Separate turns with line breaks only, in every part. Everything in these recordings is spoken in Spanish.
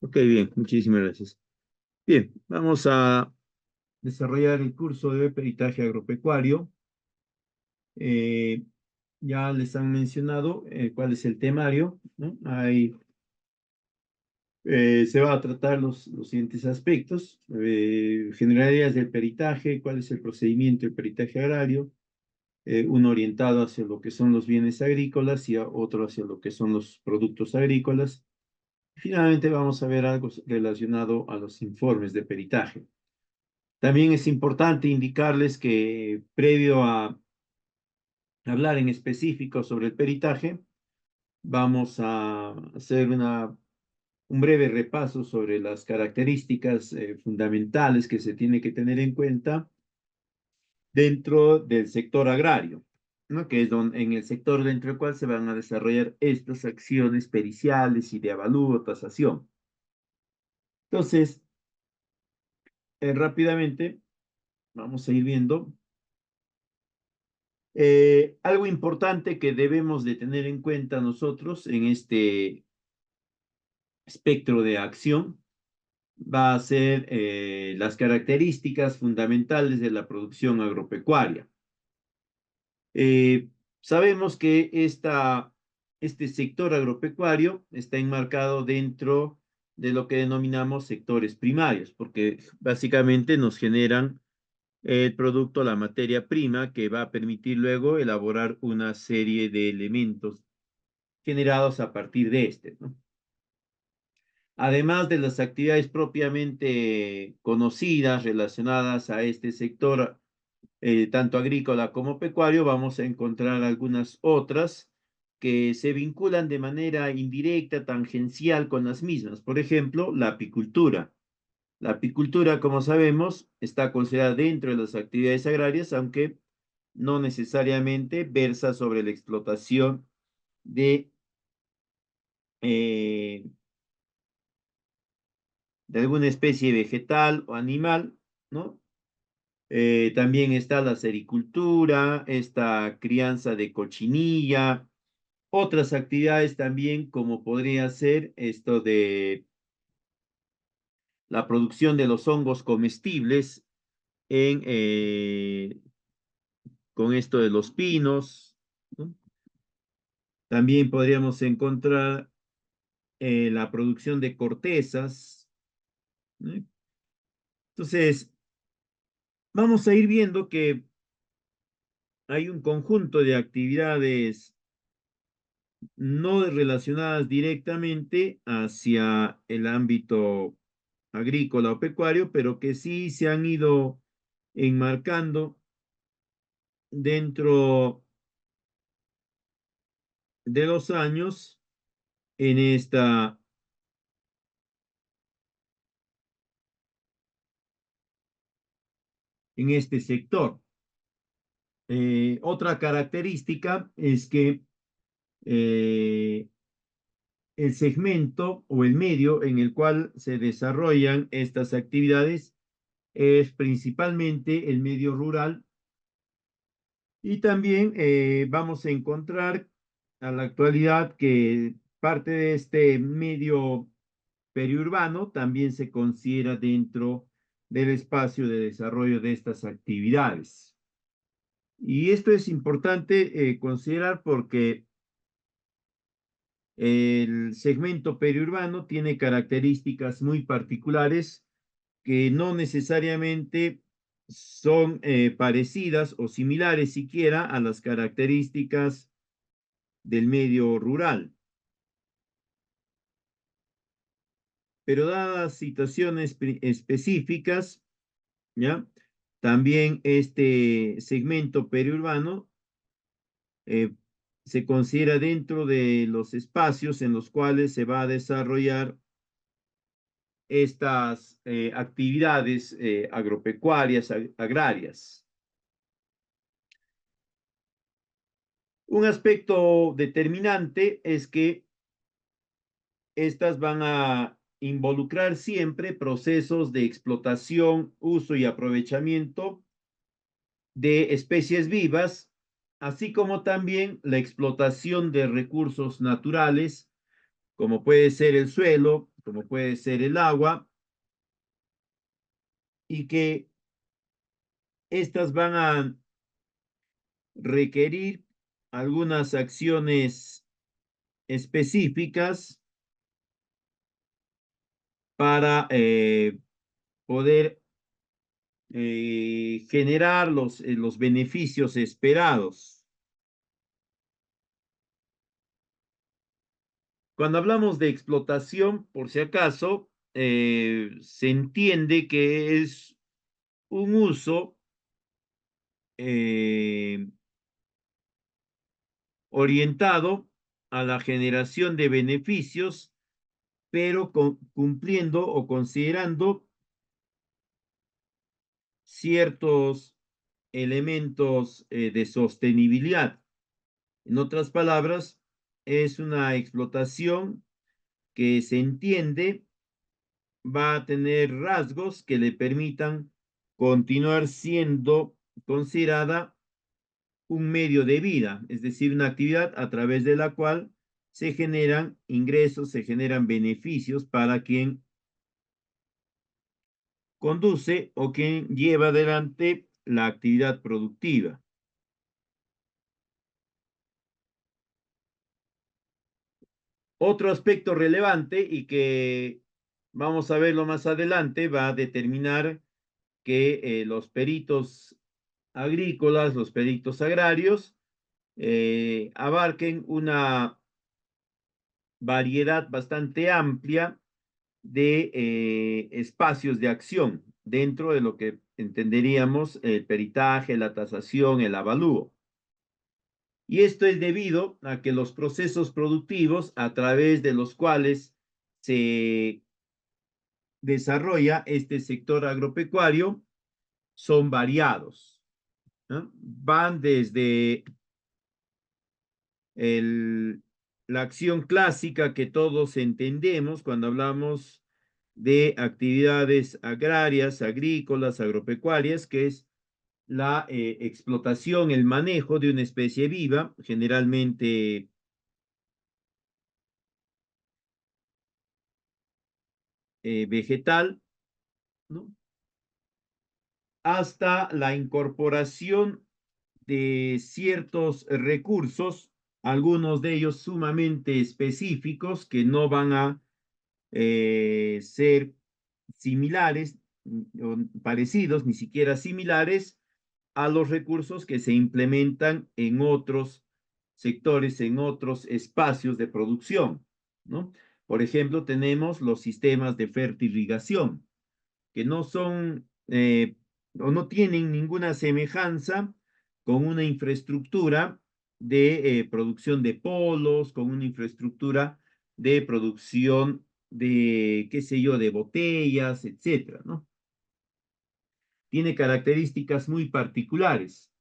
Ok, bien, muchísimas gracias. Bien, vamos a desarrollar el curso de peritaje agropecuario. Eh, ya les han mencionado cuál es el temario, ¿no? Se va a tratar los siguientes aspectos: generalidades del peritaje, cuál es el procedimiento del peritaje agrario, uno orientado hacia lo que son los bienes agrícolas y otro hacia lo que son los productos agrícolas. Finalmente vamos a ver algo relacionado a los informes de peritaje. También es importante indicarles que previo a hablar en específico sobre el peritaje, vamos a hacer un breve repaso sobre las características fundamentales que se tiene que tener en cuenta dentro del sector agrario, ¿no? Que es en el sector dentro del cual se van a desarrollar estas acciones periciales y de avalúo o tasación. Entonces, rápidamente vamos a ir viendo. Algo importante que debemos de tener en cuenta nosotros en este espectro de acción va a ser las características fundamentales de la producción agropecuaria. Sabemos que este sector agropecuario está enmarcado dentro de lo que denominamos sectores primarios, porque básicamente nos generan el producto, la materia prima, que va a permitir luego elaborar una serie de elementos generados a partir de este, ¿no? Además de las actividades propiamente conocidas relacionadas a este sector, tanto agrícola como pecuario, vamos a encontrar algunas otras que se vinculan de manera indirecta, tangencial con las mismas. Por ejemplo, la apicultura. La apicultura, como sabemos, está considerada dentro de las actividades agrarias, aunque no necesariamente versa sobre la explotación de, eh, de alguna especie vegetal o animal, ¿no? También está la sericultura, esta crianza de cochinilla, otras actividades también como podría ser esto de la producción de los hongos comestibles en, con esto de los pinos, ¿no? También podríamos encontrar la producción de cortezas, ¿no? Entonces, vamos a ir viendo que hay un conjunto de actividades no relacionadas directamente hacia el ámbito agrícola o pecuario, pero que sí se han ido enmarcando dentro de los años en en este sector. Otra característica es que eh, el segmento o el medio en el cual se desarrollan estas actividades es principalmente el medio rural, y también vamos a encontrar a la actualidad que parte de este medio periurbano también se considera dentro del espacio de desarrollo de estas actividades. Y esto es importante considerar porque el segmento periurbano tiene características muy particulares que no necesariamente son parecidas o similares siquiera a las características del medio rural. Pero dadas situaciones específicas, ¿ya? También este segmento periurbano eh, se considera dentro de los espacios en los cuales se va a desarrollar estas actividades agropecuarias, agrarias. Un aspecto determinante es que estas van a involucrar siempre procesos de explotación, uso y aprovechamiento de especies vivas, así como también la explotación de recursos naturales como puede ser el suelo, como puede ser el agua, y que estas van a requerir algunas acciones específicas para poder generar los beneficios esperados. Cuando hablamos de explotación, por si acaso, se entiende que es un uso eh, orientado a la generación de beneficios, pero cumpliendo o considerando ciertos elementos de sostenibilidad. En otras palabras, es una explotación que se entiende va a tener rasgos que le permitan continuar siendo considerada un medio de vida, es decir, una actividad a través de la cual se generan ingresos, se generan beneficios para quien conduce o quien lleva adelante la actividad productiva. Otro aspecto relevante y que vamos a verlo más adelante va a determinar que los peritos agrícolas, los peritos agrarios, abarquen una variedad bastante amplia de espacios de acción dentro de lo que entenderíamos el peritaje, la tasación, el avalúo. Y esto es debido a que los procesos productivos a través de los cuales se desarrolla este sector agropecuario son variados, ¿no? Van desde el, la acción clásica que todos entendemos cuando hablamos de actividades agrarias, agrícolas, agropecuarias, que es la explotación, el manejo de una especie viva, generalmente vegetal, ¿no? Hasta la incorporación de ciertos recursos, algunos de ellos sumamente específicos que no van a ser similares o parecidos, ni siquiera similares a los recursos que se implementan en otros sectores, en otros espacios de producción, ¿no? Por ejemplo, tenemos los sistemas de fertirrigación, que no son o no tienen ninguna semejanza con una infraestructura de producción de polos, con una infraestructura de producción de, qué sé yo, de botellas, etcétera, ¿no? Tiene características muy particulares.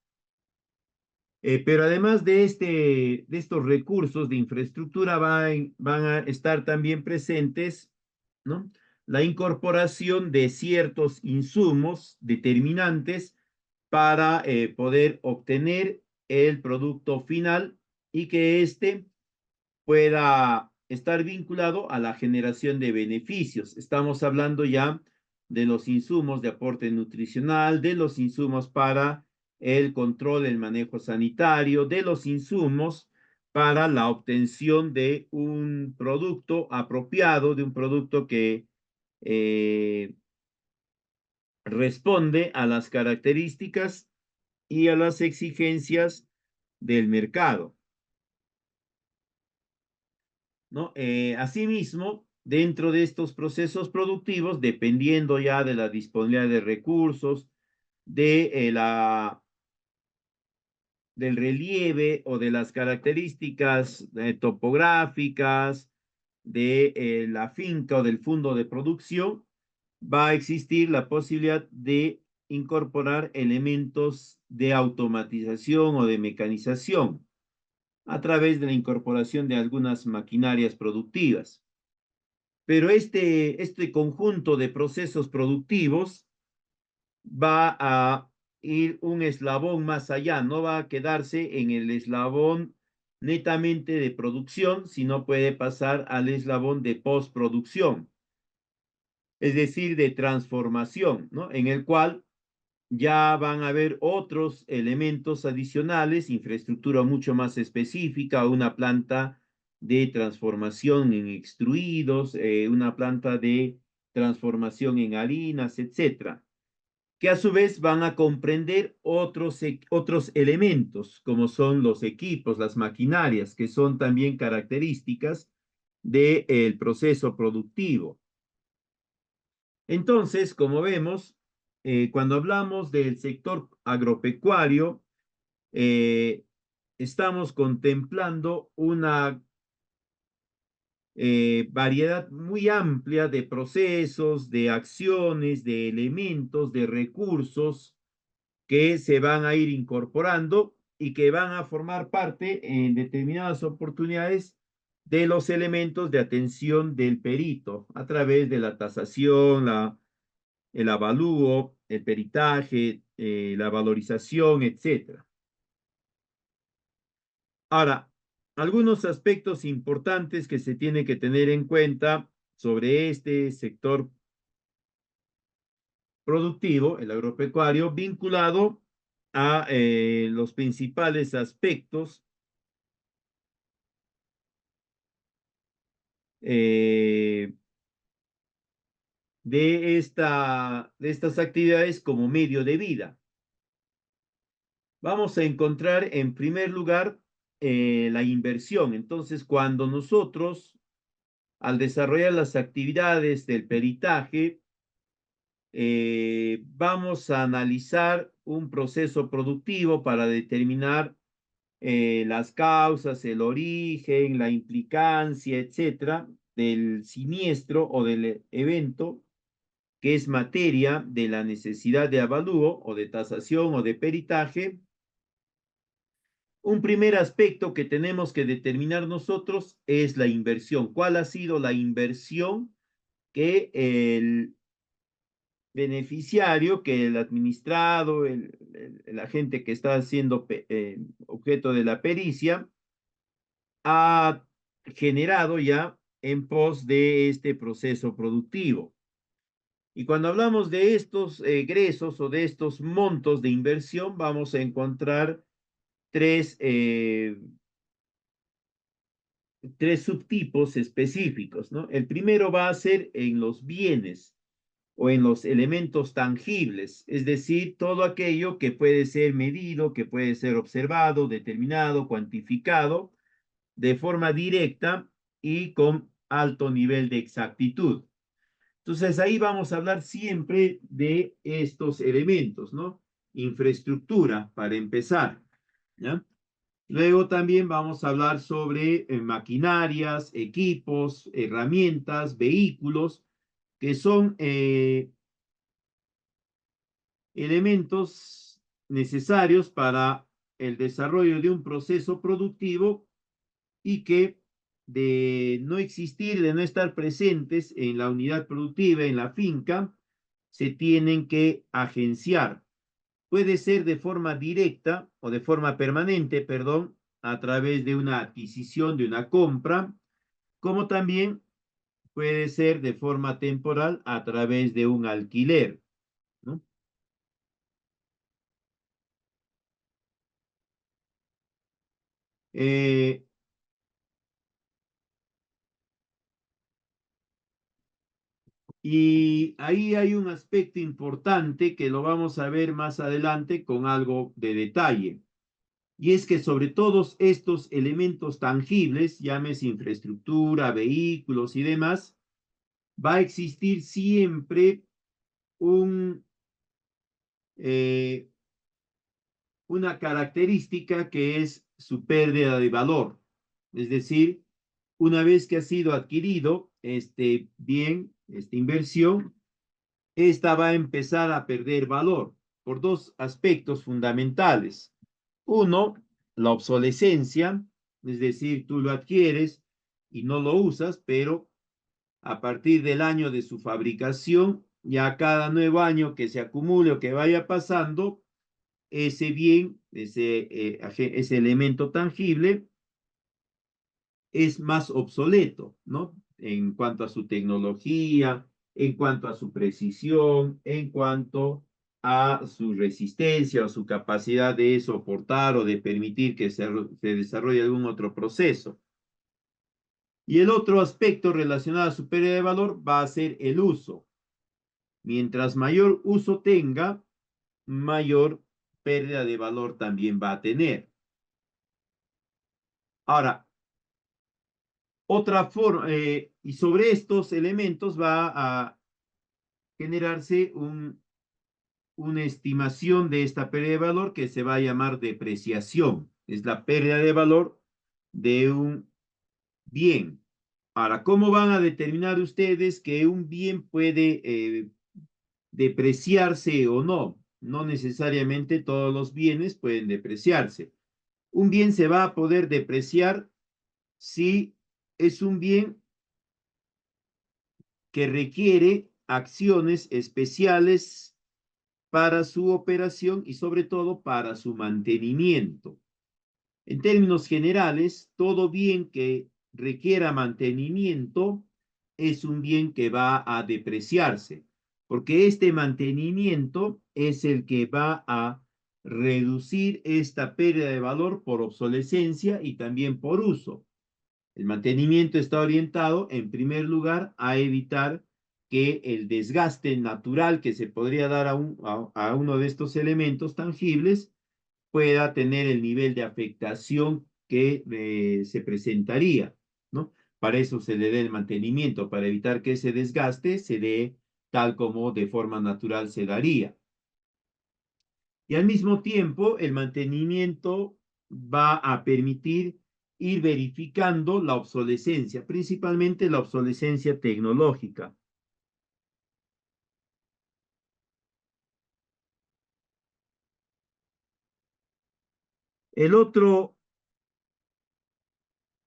Pero además de estos recursos de infraestructura, van a estar también presentes, ¿no? La incorporación de ciertos insumos determinantes para poder obtener el producto final y que éste pueda estar vinculado a la generación de beneficios. Estamos hablando ya de los insumos de aporte nutricional, de los insumos para el control, el manejo sanitario, de los insumos para la obtención de un producto apropiado, de un producto que eh, responde a las características y a las exigencias del mercado, ¿no? Asimismo, dentro de estos procesos productivos, dependiendo ya de la disponibilidad de recursos, de del relieve o de las características topográficas de la finca o del fondo de producción, va a existir la posibilidad de incorporar elementos de automatización o de mecanización a través de la incorporación de algunas maquinarias productivas. Pero este conjunto de procesos productivos va a ir un eslabón más allá, no va a quedarse en el eslabón netamente de producción, sino puede pasar al eslabón de postproducción, es decir, de transformación, ¿no? En el cual ya van a haber otros elementos adicionales, infraestructura mucho más específica, una planta de transformación en extruidos, una planta de transformación en harinas, etcétera, que a su vez van a comprender otros elementos, como son los equipos, las maquinarias, que son también características del proceso productivo. Entonces, como vemos, cuando hablamos del sector agropecuario, eh, estamos contemplando una variedad muy amplia de procesos, de acciones, de elementos, de recursos que se van a ir incorporando y que van a formar parte en determinadas oportunidades de los elementos de atención del perito a través de la tasación, el avalúo, el peritaje, la valorización, etcétera. Ahora, algunos aspectos importantes que se tiene que tener en cuenta sobre este sector productivo, el agropecuario, vinculado a los principales aspectos eh, de estas actividades como medio de vida. Vamos a encontrar en primer lugar la inversión. Entonces, cuando nosotros, al desarrollar las actividades del peritaje, vamos a analizar un proceso productivo para determinar las causas, el origen, la implicancia, etcétera, del siniestro o del evento que es materia de la necesidad de avalúo o de tasación o de peritaje. Un primer aspecto que tenemos que determinar nosotros es la inversión. ¿Cuál ha sido la inversión que el beneficiario, que el administrado, el agente que está siendo objeto de la pericia, ha generado ya en pos de este proceso productivo? Y cuando hablamos de estos egresos o de estos montos de inversión, vamos a encontrar tres, tres subtipos específicos, ¿no? El primero va a ser en los bienes o en los elementos tangibles, es decir, todo aquello que puede ser medido, que puede ser observado, determinado, cuantificado de forma directa y con alto nivel de exactitud. Entonces ahí vamos a hablar siempre de estos elementos, ¿no? Infraestructura, para empezar, ¿ya? Luego también vamos a hablar sobre maquinarias, equipos, herramientas, vehículos, que son elementos necesarios para el desarrollo de un proceso productivo y que de no existir, de no estar presentes en la unidad productiva, en la finca, se tienen que agenciar. Puede ser de forma directa o de forma permanente, perdón, a través de una adquisición, de una compra, como también puede ser de forma temporal a través de un alquiler, ¿no? Eh, y ahí hay un aspecto importante que lo vamos a ver más adelante con algo de detalle. Y es que sobre todos estos elementos tangibles, llámese infraestructura, vehículos y demás, va a existir siempre un, eh, una característica que es su pérdida de valor. Es decir, una vez que ha sido adquirido este bien, esta inversión, esta va a empezar a perder valor por dos aspectos fundamentales. Uno, la obsolescencia, es decir, tú lo adquieres y no lo usas, pero a partir del año de su fabricación, ya cada nuevo año que se acumule o que vaya pasando, ese bien, ese elemento tangible, es más obsoleto, ¿no? En cuanto a su tecnología, en cuanto a su precisión, en cuanto a su resistencia o su capacidad de soportar o de permitir que se desarrolle algún otro proceso. Y el otro aspecto relacionado a su pérdida de valor va a ser el uso. Mientras mayor uso tenga, mayor pérdida de valor también va a tener. Ahora, otra forma, y sobre estos elementos va a generarse una estimación de esta pérdida de valor que se va a llamar depreciación. Es la pérdida de valor de un bien. Ahora, ¿cómo van a determinar ustedes que un bien puede depreciarse o no? No necesariamente todos los bienes pueden depreciarse. Un bien se va a poder depreciar si es un bien que requiere acciones especiales para su operación y sobre todo para su mantenimiento. En términos generales, todo bien que requiera mantenimiento es un bien que va a depreciarse, porque este mantenimiento es el que va a reducir esta pérdida de valor por obsolescencia y también por uso. El mantenimiento está orientado, en primer lugar, a evitar que el desgaste natural que se podría dar a uno de estos elementos tangibles pueda tener el nivel de afectación que se presentaría, ¿no? Para eso se le dé el mantenimiento, para evitar que ese desgaste se dé tal como de forma natural se daría. Y al mismo tiempo, el mantenimiento va a permitir ir verificando la obsolescencia, principalmente la obsolescencia tecnológica. El otro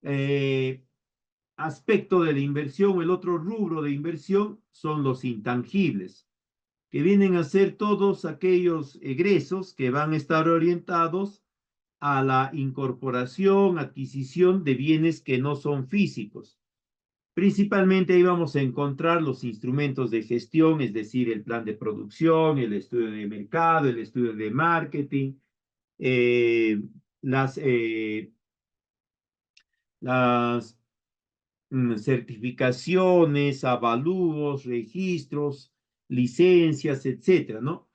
eh, aspecto de la inversión, el otro rubro de inversión son los intangibles, que vienen a ser todos aquellos egresos que van a estar orientados a la incorporación, adquisición de bienes que no son físicos. Principalmente ahí vamos a encontrar los instrumentos de gestión, es decir, el plan de producción, el estudio de mercado, el estudio de marketing, eh, las, eh, las certificaciones, avalúos, registros, licencias, etcétera, ¿no?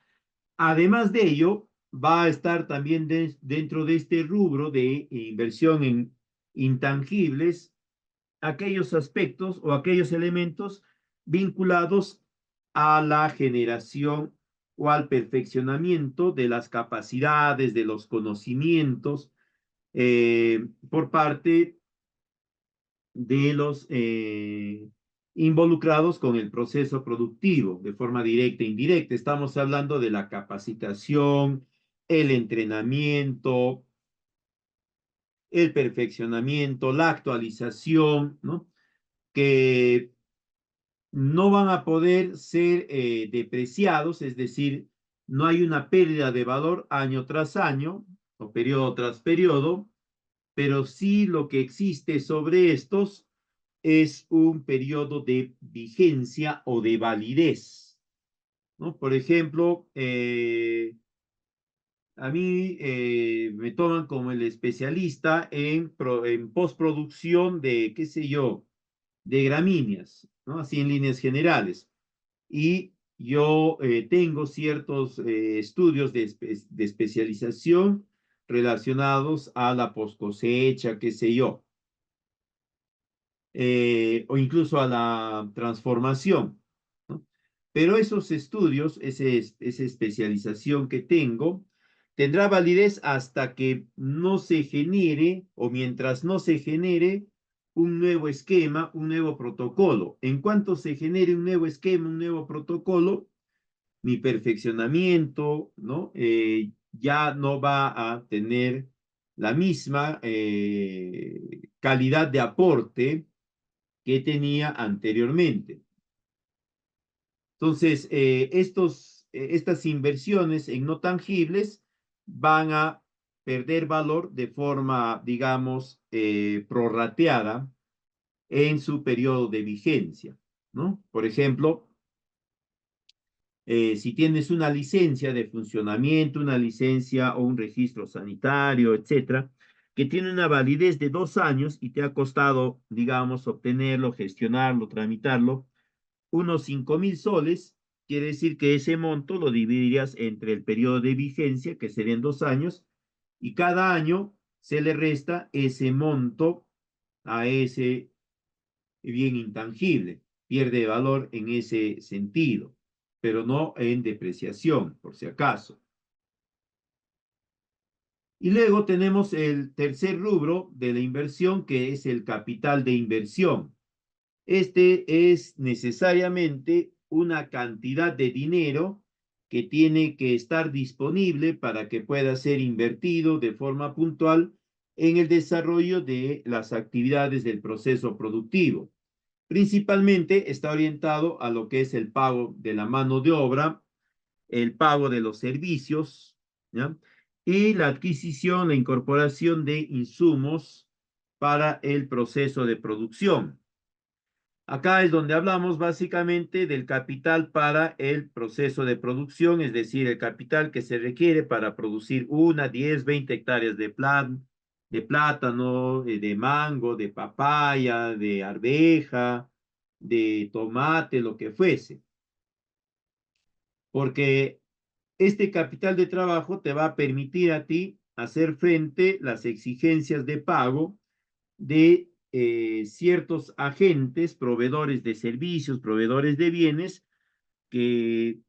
Además de ello, va a estar también dentro de este rubro de inversión en intangibles aquellos aspectos o aquellos elementos vinculados a la generación o al perfeccionamiento de las capacidades, de los conocimientos por parte de los involucrados con el proceso productivo de forma directa e indirecta. Estamos hablando de la capacitación, el entrenamiento, el perfeccionamiento, la actualización, ¿no? Que no van a poder ser depreciados, es decir, no hay una pérdida de valor año tras año o periodo tras periodo, pero sí lo que existe sobre estos es un periodo de vigencia o de validez, ¿no? Por ejemplo, a mí me toman como el especialista en postproducción de, qué sé yo, de gramíneas, ¿no? Así en líneas generales. Y yo tengo ciertos estudios de especialización relacionados a la poscosecha, qué sé yo, o incluso a la transformación, ¿no? Pero esos estudios, esa especialización que tengo, tendrá validez hasta que no se genere o mientras no se genere un nuevo esquema, un nuevo protocolo. En cuanto se genere un nuevo esquema, un nuevo protocolo, mi perfeccionamiento, ¿no? Ya no va a tener la misma calidad de aporte que tenía anteriormente. Entonces, estas inversiones en no tangibles van a perder valor de forma, digamos, prorrateada en su periodo de vigencia, ¿no? Por ejemplo, si tienes una licencia de funcionamiento, una licencia o un registro sanitario, etcétera, que tiene una validez de 2 años y te ha costado, digamos, obtenerlo, gestionarlo, tramitarlo, unos 5.000 soles, quiere decir que ese monto lo dividirías entre el periodo de vigencia, que serían 2 años, y cada año se le resta ese monto a ese bien intangible, pierde valor en ese sentido, pero no en depreciación, por si acaso. Y luego tenemos el tercer rubro de la inversión, que es el capital de inversión. Este es necesariamente una cantidad de dinero que tiene que estar disponible para que pueda ser invertido de forma puntual en el desarrollo de las actividades del proceso productivo. Principalmente está orientado a lo que es el pago de la mano de obra, el pago de los servicios, ¿ya? Y la adquisición, la incorporación de insumos para el proceso de producción. Acá es donde hablamos básicamente del capital para el proceso de producción, es decir, el capital que se requiere para producir 1, 10, 20 hectáreas de plátano, de mango, de papaya, de arveja, de tomate, lo que fuese. Porque este capital de trabajo te va a permitir a ti hacer frente a las exigencias de pago de ciertos agentes, proveedores de servicios, proveedores de bienes, que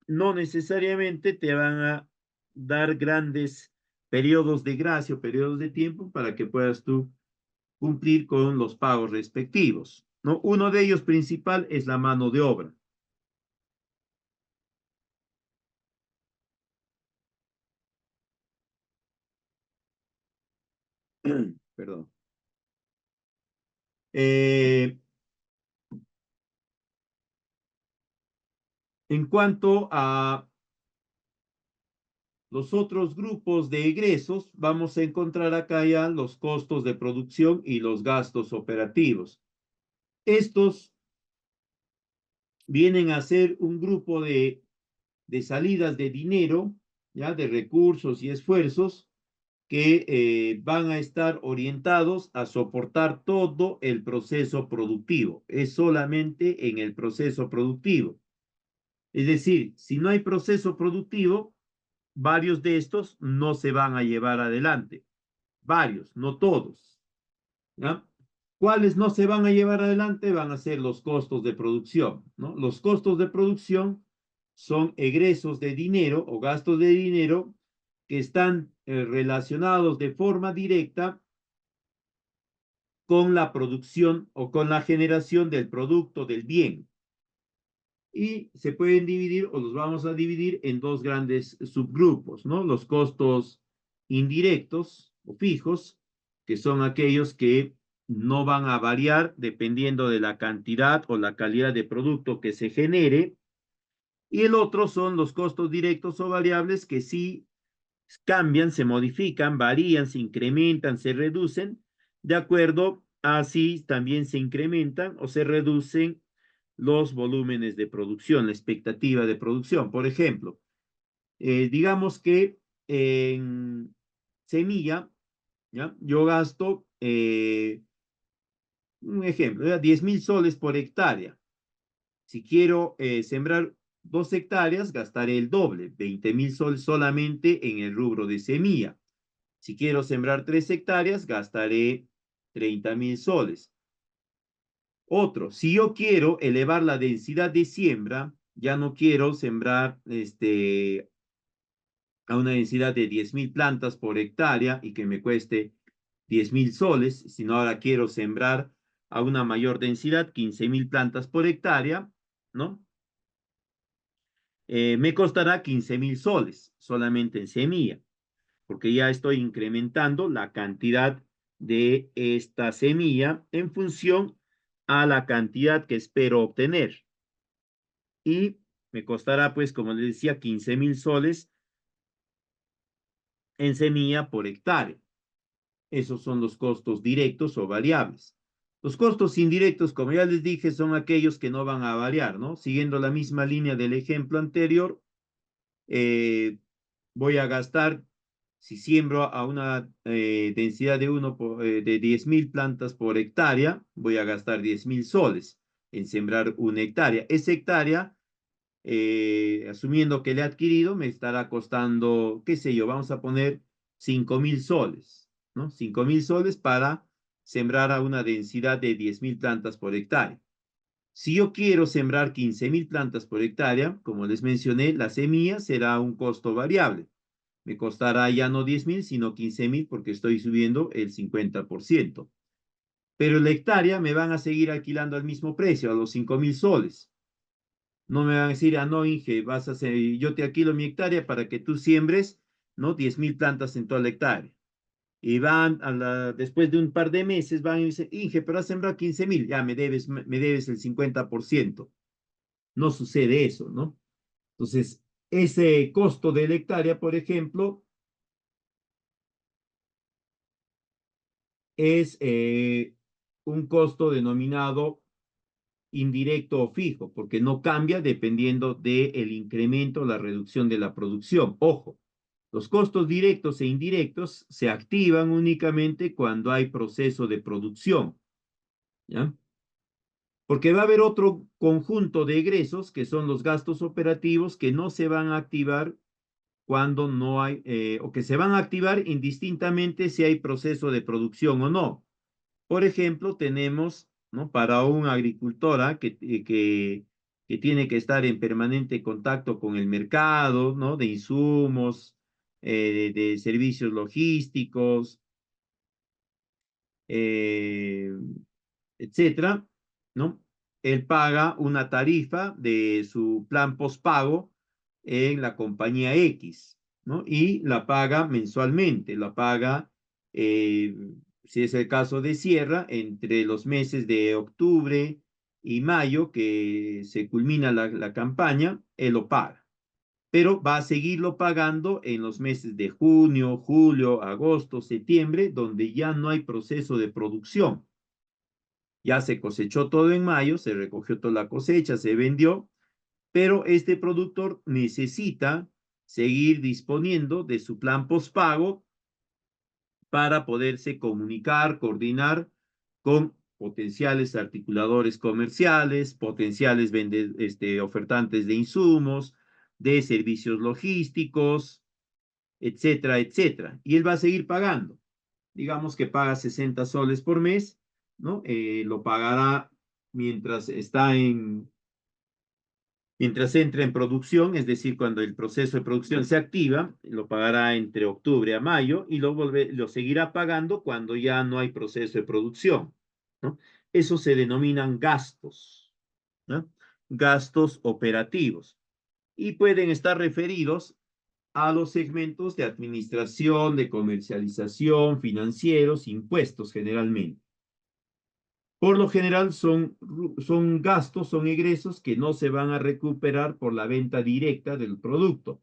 no necesariamente te van a dar grandes periodos de gracia o periodos de tiempo para que puedas tú cumplir con los pagos respectivos, ¿no? Uno de ellos principal es la mano de obra. Perdón. Eh, en cuanto a los otros grupos de egresos, vamos a encontrar acá ya los costos de producción y los gastos operativos. Estos vienen a ser un grupo de salidas de dinero, ya de recursos y esfuerzos que van a estar orientados a soportar todo el proceso productivo. Es solamente en el proceso productivo. Es decir, si no hay proceso productivo, varios de estos no se van a llevar adelante. Varios, no todos. ¿Ya? ¿Cuáles no se van a llevar adelante? Van a ser los costos de producción, ¿no? Los costos de producción son egresos de dinero o gastos de dinero que están relacionados de forma directa con la producción o con la generación del producto, del bien. Y se pueden dividir o los vamos a dividir en dos grandes subgrupos, ¿no? Los costos indirectos o fijos, que son aquellos que no van a variar dependiendo de la cantidad o la calidad de producto que se genere. Y el otro son los costos directos o variables que sí cambian, se modifican, varían, se incrementan, se reducen, de acuerdo a si también se incrementan o se reducen los volúmenes de producción, la expectativa de producción. Por ejemplo, digamos que en semilla, ¿ya? Yo gasto, un ejemplo, 10.000 soles por hectárea. Si quiero sembrar 2 hectáreas, gastaré el doble, 20.000 soles solamente en el rubro de semilla. Si quiero sembrar 3 hectáreas, gastaré 30.000 soles. Otro, si yo quiero elevar la densidad de siembra, ya no quiero sembrar a una densidad de 10.000 plantas por hectárea y que me cueste 10.000 soles, sino ahora quiero sembrar a una mayor densidad, 15.000 plantas por hectárea, ¿no? Me costará 15.000 soles solamente en semilla, porque ya estoy incrementando la cantidad de esta semilla en función a la cantidad que espero obtener. Y me costará, pues, como les decía, 15.000 soles en semilla por hectárea. Esos son los costos directos o variables. Los costos indirectos, como ya les dije, son aquellos que no van a variar, ¿no? Siguiendo la misma línea del ejemplo anterior, voy a gastar, si siembro a una densidad de 10.000 plantas por hectárea, voy a gastar 10.000 soles en sembrar una hectárea. Esa hectárea, asumiendo que le he adquirido, me estará costando, qué sé yo, vamos a poner 5.000 soles, ¿no? 5.000 soles para sembrar a una densidad de 10.000 plantas por hectárea. Si yo quiero sembrar 15.000 plantas por hectárea, como les mencioné, la semilla será un costo variable. Me costará ya no 10.000, sino 15.000 porque estoy subiendo el 50%. Pero la hectárea me van a seguir alquilando al mismo precio, a los 5.000 soles. No me van a decir, ah, no, Inge, yo te alquilo mi hectárea para que tú siembres, ¿no? 10.000 plantas en toda la hectárea. Y después de un par de meses, van y dicen, Inge, pero has sembrado 15.000, ya me debes el 50%. No sucede eso, ¿no? Entonces, ese costo de la hectárea, por ejemplo, es un costo denominado indirecto o fijo, porque no cambia dependiendo del incremento o la reducción de la producción. Ojo, los costos directos e indirectos se activan únicamente cuando hay proceso de producción, ¿ya? Porque va a haber otro conjunto de egresos que son los gastos operativos que no se van a activar cuando no hay, o que se van a activar indistintamente si hay proceso de producción o no. Por ejemplo, tenemos, ¿no? Para un agricultora que tiene que estar en permanente contacto con el mercado, ¿no? De insumos, de servicios logísticos, eh, etcétera, ¿no? Él paga una tarifa de su plan postpago en la compañía X, ¿no? Y la paga mensualmente, la paga, eh, si es el caso de Sierra, entre los meses de octubre y mayo, que se culmina la campaña, él lo paga. Pero va a seguirlo pagando en los meses de junio, julio, agosto, septiembre, donde ya no hay proceso de producción. Ya se cosechó todo en mayo, se recogió toda la cosecha, se vendió, pero este productor necesita seguir disponiendo de su plan postpago para poderse comunicar, coordinar con potenciales articuladores comerciales, potenciales ofertantes de insumos, de servicios logísticos, etcétera, etcétera. Y él va a seguir pagando. Digamos que paga 60 soles por mes, ¿no? Lo pagará mientras mientras entra en producción, es decir, cuando el proceso de producción se activa, lo pagará entre octubre a mayo y lo seguirá pagando cuando ya no hay proceso de producción, ¿no? Eso se denominan gastos, ¿no? Gastos operativos y pueden estar referidos a los segmentos de administración, de comercialización, financieros, impuestos generalmente. Por lo general son gastos, son egresos que no se van a recuperar por la venta directa del producto,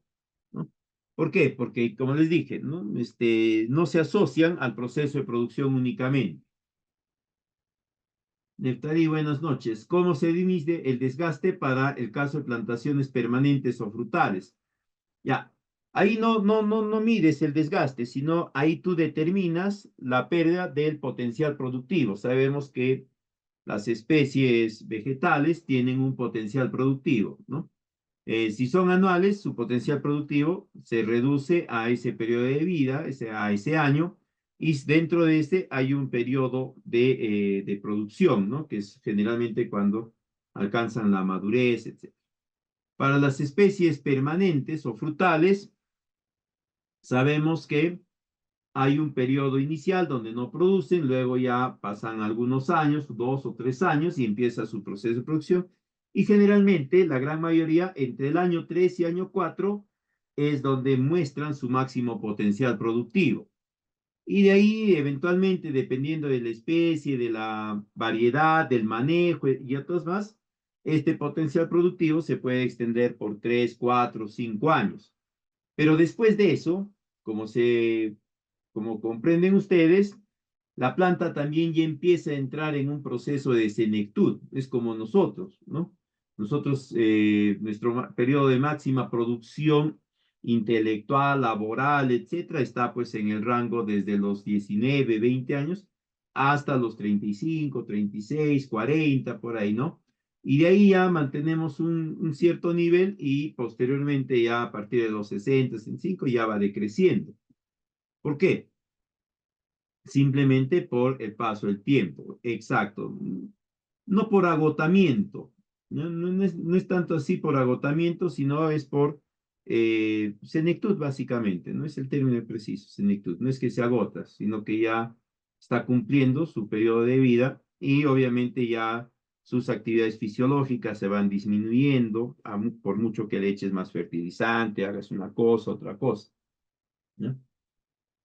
¿no? ¿Por qué? Porque, como les dije, ¿no? No se asocian al proceso de producción únicamente. Neftali, buenas noches. ¿Cómo se divide el desgaste para el caso de plantaciones permanentes o frutales? Ya, ahí no mides el desgaste, sino ahí tú determinas la pérdida del potencial productivo. Sabemos que las especies vegetales tienen un potencial productivo, ¿no? Si son anuales, su potencial productivo se reduce a ese periodo de vida, a ese año, y dentro de este hay un periodo de producción, ¿no? Que es generalmente cuando alcanzan la madurez, etc. Para las especies permanentes o frutales, sabemos que hay un periodo inicial donde no producen, luego ya pasan algunos años, 2 o 3 años, y empieza su proceso de producción. Y generalmente, la gran mayoría, entre el año 3 y año 4, es donde muestran su máximo potencial productivo. Y de ahí, eventualmente, dependiendo de la especie, de la variedad, del manejo y otros más, este potencial productivo se puede extender por 3, 4, 5 años. Pero después de eso, como comprenden ustedes, la planta también ya empieza a entrar en un proceso de senectud, es como nosotros, ¿no? Nosotros, nuestro periodo de máxima producción intelectual, laboral, etcétera, está pues en el rango desde los 19, 20 años hasta los 35, 36, 40, por ahí, ¿no? Y de ahí ya mantenemos un cierto nivel y posteriormente ya a partir de los 60, 65 ya va decreciendo. ¿Por qué? Simplemente por el paso del tiempo, exacto, no por agotamiento, no es tanto así por agotamiento, sino es por senectud básicamente, no es el término preciso, senectud, no es que se agota, sino que ya está cumpliendo su periodo de vida y obviamente ya sus actividades fisiológicas se van disminuyendo por mucho que le eches más fertilizante, hagas una cosa, otra cosa, ¿no?